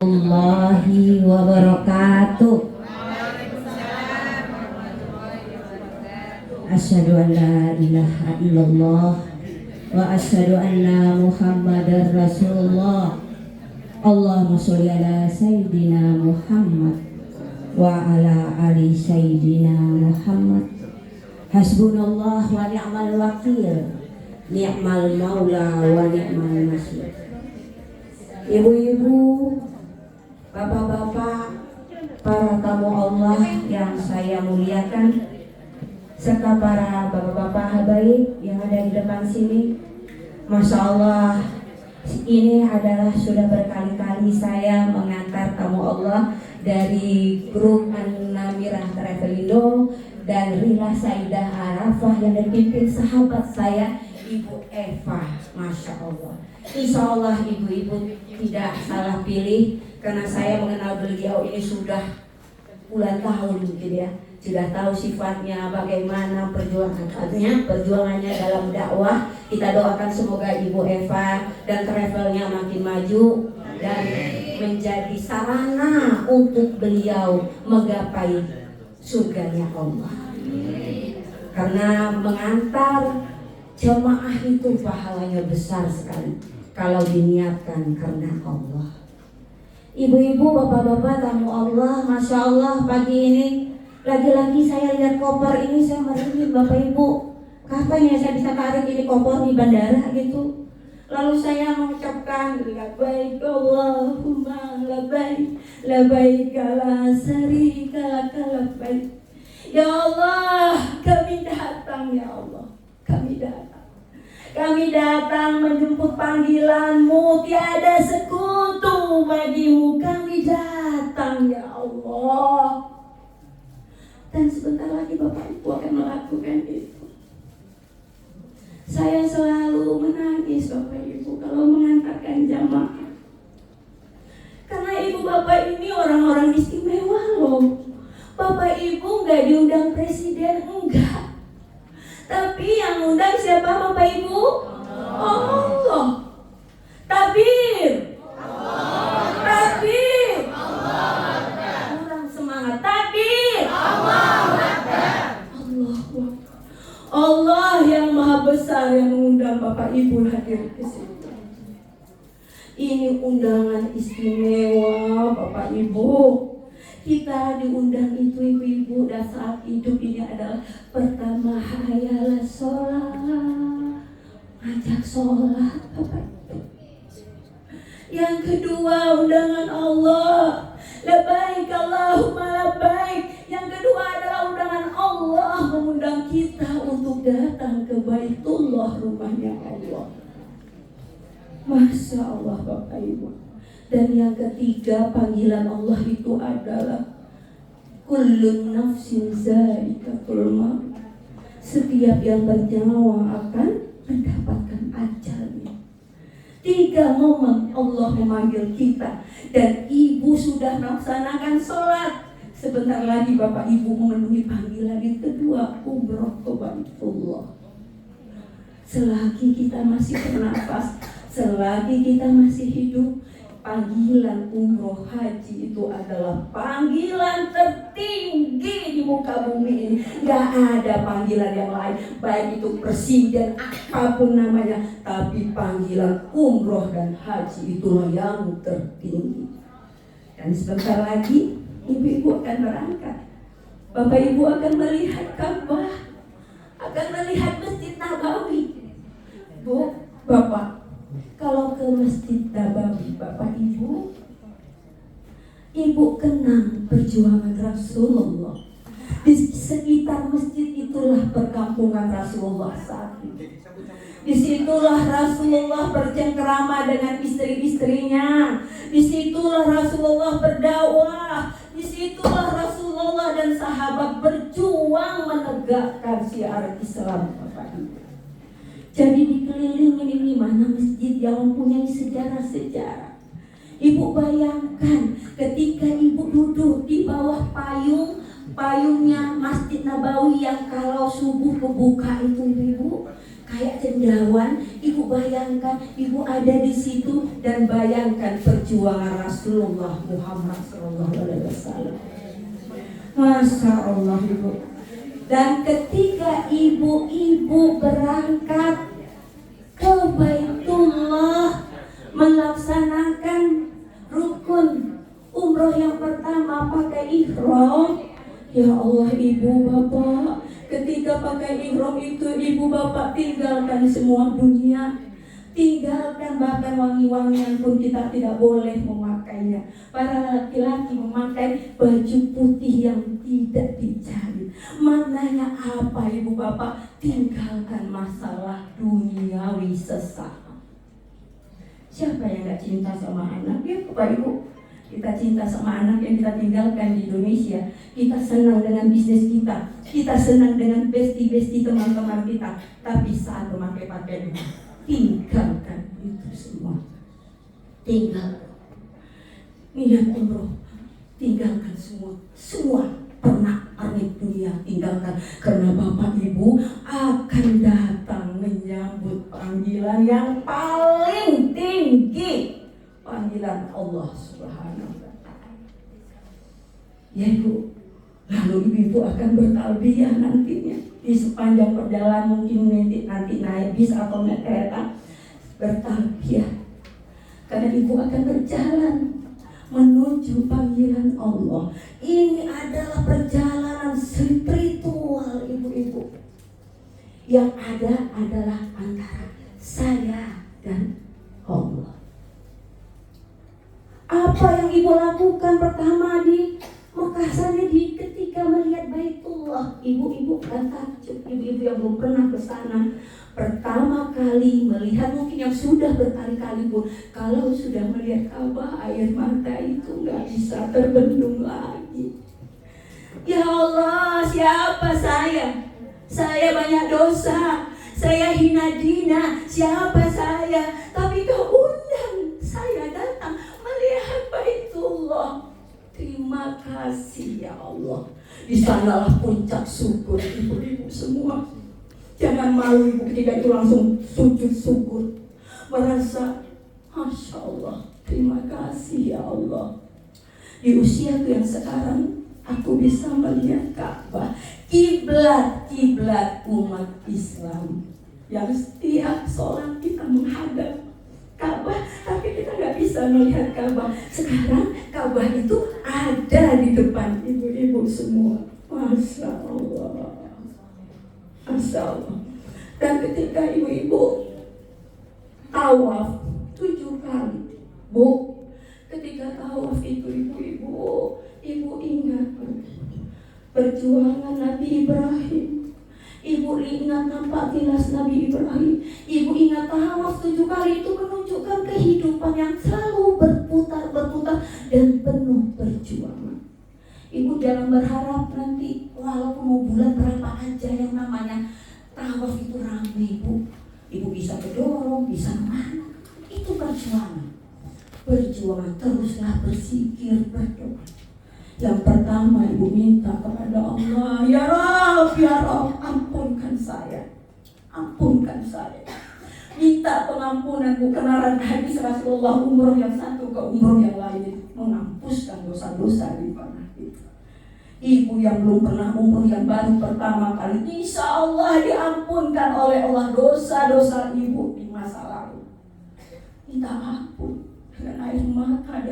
Warahmatullahi wabarakatuh. Asyhadu an la ilaha illallah wa asyhadu anna Muhammadar Rasulullah. Allahumma sholli ala sayyidina Muhammad wa ala ali sayyidina Muhammad. Hasbunallah wa ni'mal wakil, ni'mal maula wa ni'mal nasir. Ibu-ibu, bapak-bapak, para tamu Allah yang saya muliakan, serta para bapak-bapak habaib yang ada di depan sini. Masya Allah, ini adalah sudah berkali-kali saya mengantar tamu Allah dari grup An-Namirah Travelindo dan Rila Saidah Arafah yang dipimpin sahabat saya Ibu Eva. Masya Allah, insya Allah ibu-ibu tidak salah pilih, karena saya mengenal beliau ini sudah puluhan tahun mungkin ya. Sudah tahu sifatnya, bagaimana perjuangannya dalam dakwah. Kita doakan semoga Ibu Eva dan travelnya makin maju dan menjadi sarana untuk beliau menggapai surganya Allah. Karena mengantar jemaah itu pahalanya besar sekali kalau diniatkan karena Allah. Ibu-ibu, bapak-bapak, tamu Allah, Masya Allah, pagi ini lagi-lagi saya lihat koper ini, saya merinding Bapak Ibu. Kapan ya saya bisa tarik ini koper di bandara gitu. Lalu saya mengucapkan labbaik Allahumma labbaik, labbaik la syarika lak labbaik. Ya Allah, kami datang ya Allah, kami datang. Kami datang menjemput panggilan-Mu, tiada sekutu bagimu. Kami datang ya Allah. Dan sebentar lagi Bapak Ibu akan melakukan itu. Saya selalu menangis Bapak Ibu kalau mengantarkan jamaah. Karena Ibu Bapak ini orang-orang istimewa loh. Bapak Ibu gak diundang presiden, enggak. Tapi yang undang siapa Bapak Ibu? Allah. Takbir. Takbir. Kurang semangat. Takbir. Allah yang maha besar yang mengundang Bapak Ibu hadir ke sini. Ini undangan istimewa Bapak Ibu. Kita diundang itu ibu-ibu, dan saat hidup ini adalah pertama hayalah sholat, ajak sholat Bapak Ibu. Yang kedua undangan Allah, labbaik Allahumma labbaik. Yang kedua adalah undangan Allah mengundang kita untuk datang ke Baitullah, rumahnya Allah. Masya Allah Bapak Ibu. Dan yang ketiga panggilan Allah itu adalah kullun nafsin za'iqatul maut. Setiap yang bernyawa akan mendapatkan ajalnya. 3 momen Allah memanggil kita, dan ibu sudah melaksanakan sholat. Sebentar lagi Bapak Ibu memenuhi panggilan yang kedua, umroh ke Baitullah. Selagi kita masih bernafas, selagi kita masih hidup, panggilan umroh haji itu adalah panggilan tertinggi di muka bumi ini. Gak ada panggilan yang lain, baik itu presiden apapun namanya, tapi panggilan umroh dan haji itulah yang tertinggi. Dan sebentar lagi ibu-ibu akan berangkat. Bapak Ibu akan melihat Ka'bah, akan melihat Masjid Nabawi. Bu, Bapak, kalau ke Masjid Nabawi Bapak Ibu, Ibu kenang perjuangan Rasulullah. Di sekitar masjid itulah perkampungan Rasulullah saat itu. Disitulah Rasulullah bercengkrama dengan istri-istrinya. Disitulah Rasulullah berdakwah. Disitulah Rasulullah dan sahabat berjuang menegakkan syiar Islam Bapak Ibu. Jadi dikelilingin ini mana masjid yang mempunyai sejarah-sejarah. Ibu bayangkan ketika ibu duduk di bawah payungnya Masjid Nabawi yang kalau subuh kebuka itu ibu kayak cendawan, ibu Ibu bayangkan, ibu ada di situ dan bayangkan perjuangan Rasulullah Muhammad SAW. Masya Allah ibu. Dan ketika ibu-ibu berangkat ke Baitullah melaksanakan rukun umroh yang pertama pakai ihram. Ya Allah ibu bapak, ketika pakai ihram itu ibu bapak tinggalkan semua dunia, tinggalkan bahkan wangi-wangian pun kita tidak boleh memakainya. Para laki-laki memakai baju putih yang tidak dicari. Maknanya apa ibu bapak? Tinggalkan masalah duniawi sesaat. Siapa yang gak cinta sama anak? Ya Bapak Ibu, kita cinta sama anak yang kita tinggalkan di Indonesia. Kita senang dengan bisnis kita, kita senang dengan besti-besti teman-teman kita. Tapi saat memakai pakaian, tinggalkan itu semua. Tinggalkan niat umroh, tinggalkan semua. Semua pernak-pernik dunia tinggalkan. Karena Bapak Ibu akan datang menyambut panggilan yang paling tinggi, panggilan Allah Subhanahu wa Ta'ala. Ya Ibu, lalu ibu akan bertalbiyah nantinya di sepanjang perjalanan, mungkin nanti naik bis atau naik kereta, bertalbiyah. Karena ibu akan berjalan menuju panggilan Allah. Ini adalah perjalanan spiritual ibu-ibu. Yang ada adalah antara saya dan Allah. Apa yang ibu lakukan pertama di Mekah sana, di ketika melihat Baitullah? Ibu-ibu kan takjub, ibu-ibu yang belum pernah ke sana pertama kali melihat, mungkin yang sudah berkali-kali pun, kalau sudah melihat Ka'bah, air mata itu nggak bisa terbendung lagi. Ya Allah, siapa saya? Saya banyak dosa, saya hina dina, siapa saya? Tapi kau undang saya datang melihat Baitullah. Terima kasih ya Allah. Di sanalah puncak syukur ibu-ibu semua. Jangan malu ibu ketika itu langsung sujud syukur, merasa Masya Allah, terima kasih ya Allah. Di usiaku yang sekarang aku bisa melihat Ka'bah, kiblat umat Islam, yang setiap sholat kita menghadap Ka'bah, tapi kita nggak bisa melihat Ka'bah. Sekarang Ka'bah itu ada di depan ibu-ibu semua. Masya Allah, Masya Allah. Dan ketika ibu-ibu tawaf 7 kali, Bu, ketika tawaf itu ibu-ibu ingat perjuangan Nabi Ibrahim. Ibu ingat nampak tilas Nabi Ibrahim. Ibu ingat tawaf 7 kali itu menunjukkan kehidupan yang selalu berputar dan penuh perjuangan. Ibu jangan berharap nanti walaupun mau bulan berapa aja yang namanya tawaf itu ramai, Bu. Ibu bisa kedorong, bisa kemana. Itu perjuangan. Perjuangan, teruslah berzikir, berdoa. Yang pertama ibu minta kepada Allah, ya Rabb, ampunkan saya. Ampunkan saya. Minta pengampunan, Bu. Kenalan hadis Rasulullah umroh yang satu ke umroh yang lain, menghapuskan dosa-dosa di pernah itu. Ibu yang belum pernah umroh yang baru pertama kali, insya Allah diampunkan oleh Allah dosa-dosa ibu di masa lalu. Minta ampun dengan air mata,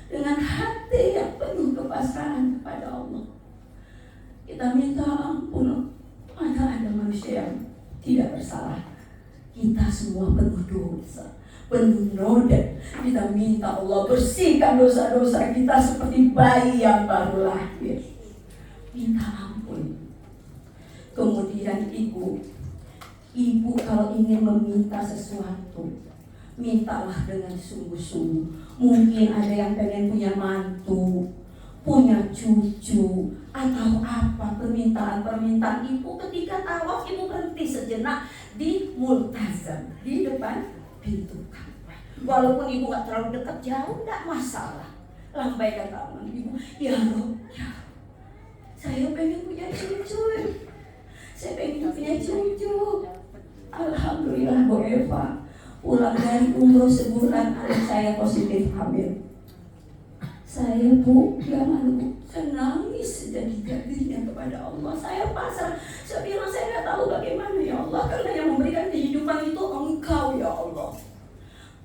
dengan hati yang penuh kepasrahan kepada Allah. Kita minta ampun. Mana ada manusia yang tidak bersalah? Kita semua penuh dosa, penuh noda. Kita minta Allah bersihkan dosa-dosa kita seperti bayi yang baru lahir. Minta ampun. Kemudian ibu kalau ingin meminta sesuatu, mintalah dengan sungguh-sungguh. Mungkin ada yang pengen punya mantu, punya cucu, atau apa permintaan ibu. Ketika tawaf ibu berhenti sejenak di multazam, di depan pintu Ka'bah. Walaupun ibu gak terlalu dekat, jauh gak masalah. Lambaikan tangan ibu, ya Rob, saya pengen punya cucu. Saya pengen punya cucu. Alhamdulillah Bu Eva, pulang dari umroh sebulan anak saya positif hamil. Saya Bu, saya nangis dan dirinya kepada Allah. Saya pasrah, saya bilang saya nggak tahu bagaimana ya Allah, karena yang memberikan kehidupan itu Engkau ya Allah.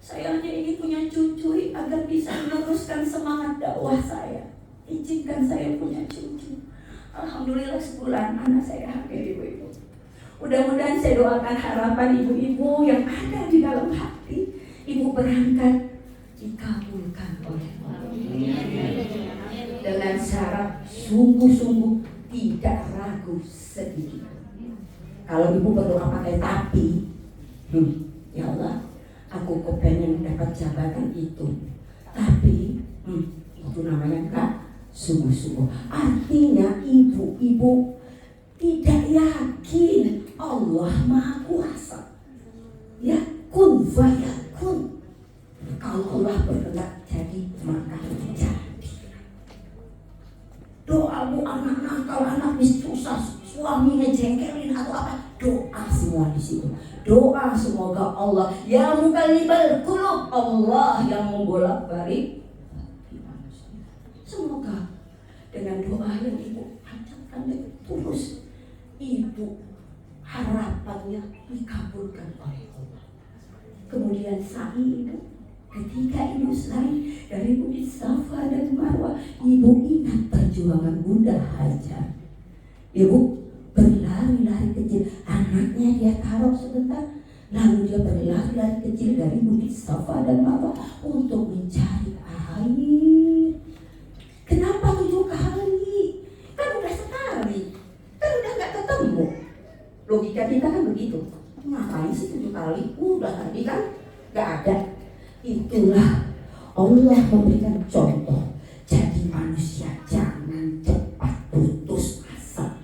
Saya hanya ingin punya cucu agar bisa meneruskan semangat dakwah saya. Izinkan saya punya cucu. Alhamdulillah sebulan anak saya hamil ibu-ibu. Mudah-mudahan saya doakan harapan ibu-ibu yang ada di dalam hati. Ibu berangkat dikabulkan oleh Allah. Dengan syarat sungguh-sungguh tidak ragu sedikit. Kalau ibu berdoa pakai tapi, ya Allah, aku kepengen dapat jabatan itu. Tapi itu namanya enggak sungguh-sungguh. Artinya ibu-ibu tidak yakin Allah Maha Kuasa. Ya, kun fayakun. Kalau Allah berkehendak jadi, maka jadi. Doa Bu anak nakal, anak susah, suaminya jengkelin atau apa, doa semua di situ. Doa semoga Allah yang muqallibal qulub, Allah yang membolak-balik. Semoga dengan doa yang ibu panjatkan dengan tulus, ibu harapannya dikabulkan oleh Allah. Kemudian sa'i ibu, ketika ibu sa'i dari Bukit Safa dan Marwah, ibu ingat perjuangan Bunda Hajar. Ibu berlari-lari kecil, anaknya dia taruh sebentar, lalu dia berlari-lari kecil dari Bukit Safa dan Marwah untuk mencari air. Kenapa 7 kali? Kan udah sekali, kan udah gak ketemu. Logika kita kan begitu. Ngapain sih 7 kali? Udah tadi kan gak ada. Itulah Allah memberikan contoh. Jadi manusia jangan cepat putus asa.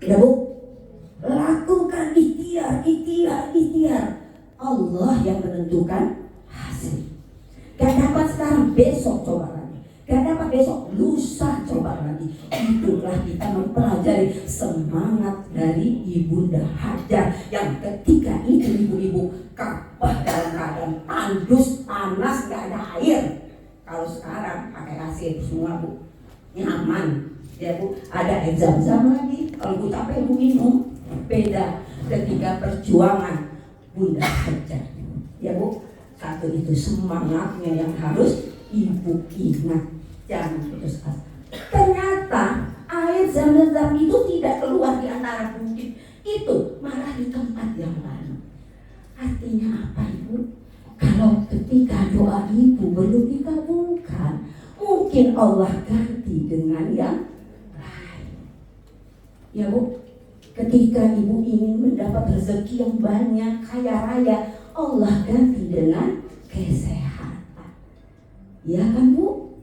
Ya Bu, lakukan ikhtiar. Allah yang menentukan hasil. Gak dapat sekarang, besok coba lagi. Gak dapat besok, lusa coba lagi. Itulah kita mempelajari semangat dari Ibunda Hajar yang ketika itu ibu-ibu Ka'bah dalam keadaan tandus, panas, gak ada air. Kalau sekarang pakai AC semua Bu, nyaman. Ya Bu, ada air zam-zam lagi. Kalau Bu capek Bu minum. Beda ketika perjuangan Bunda Hajar. Ya Bu, satu itu semangatnya yang harus ibu ingat. Jangan putus asa. Ternyata air zam-zam itu tidak keluar di antara bukit itu, malah di tempat yang lain. Artinya apa Ibu? Kalau ketika doa ibu belum dikabulkan, mungkin Allah ganti dengan yang lain. Ya Bu, ketika ibu ingin mendapat rezeki yang banyak, kaya raya, Allah ganti dengan kesehatan. Ya kan Bu?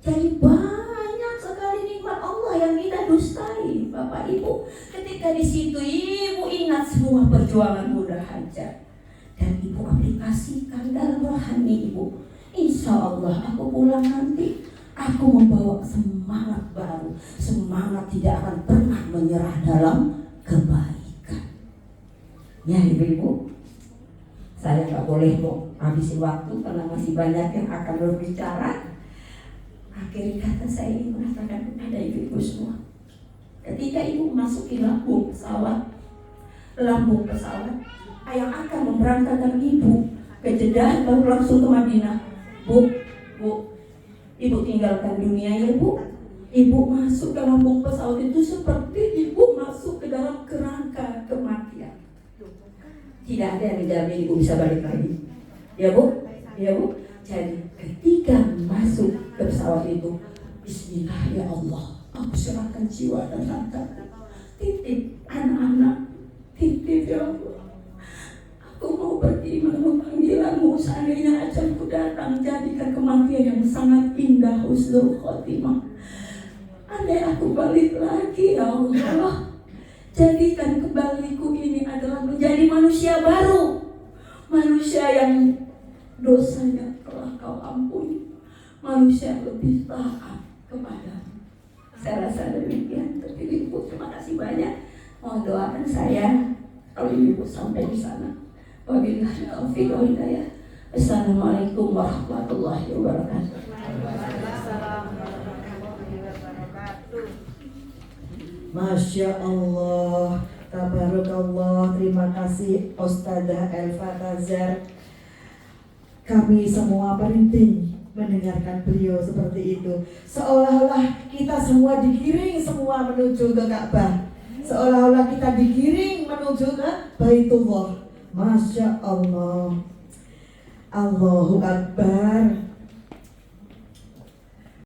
Jadi banyak sekali nikmat Allah yang kita dustai, Bapak Ibu. Ketika di situ ibu ingat semua perjuangan Bunda Hajar dan ibu aplikasikan dalam rohani ibu. Insya Allah aku pulang nanti, aku membawa semangat baru, semangat tidak akan pernah menyerah dalam kebaikan. Ya ibu-ibu, saya nggak boleh mau habisin waktu karena masih banyak yang akan berbicara. Akhir kata saya ingin mengatakan kepada ibu-ibu semua, ketika ibu masuki lambung pesawat yang akan memberangkatkan ibu ke Jeddah baru langsung ke Madinah, Bu, ibu tinggalkan dunia ya Bu. Ibu masuk ke lambung pesawat itu seperti ibu masuk ke dalam kerangka kematian. Tidak ada yang dijamin ibu bisa balik lagi. Ya Bu, ya Bu. Jadi ketika masuk ke pesawat itu, Bismillah ya Allah, aku serahkan jiwa dan raga, titip anak-anak, titip ya Allah. Aku mau pergi memenuhi panggilanmu. Seandainya ajalku datang, jadikan kematian yang sangat indah, husnul khotimah. Andai aku balik lagi ya Allah, jadikan kembaliku ini adalah menjadi manusia baru, manusia yang dosanya telah kau ampuni, manusia yang lebih taat kepadamu. Saya rasa demikian. Ibu terima kasih banyak. Mohon doakan saya kalau ibu sampai di sana. Wabillahi taufiq wal hidayah. Assalamualaikum warahmatullahi wabarakatuh. Masya Allah, tabarakallah. Terima kasih Ustadzah Elva Tazar. Kami semua merinding mendengarkan beliau seperti itu. Seolah-olah kita semua digiring semua menuju ke Ka'bah. Seolah-olah kita digiring menuju ke Baitullah. Masya Allah. Allahu Akbar.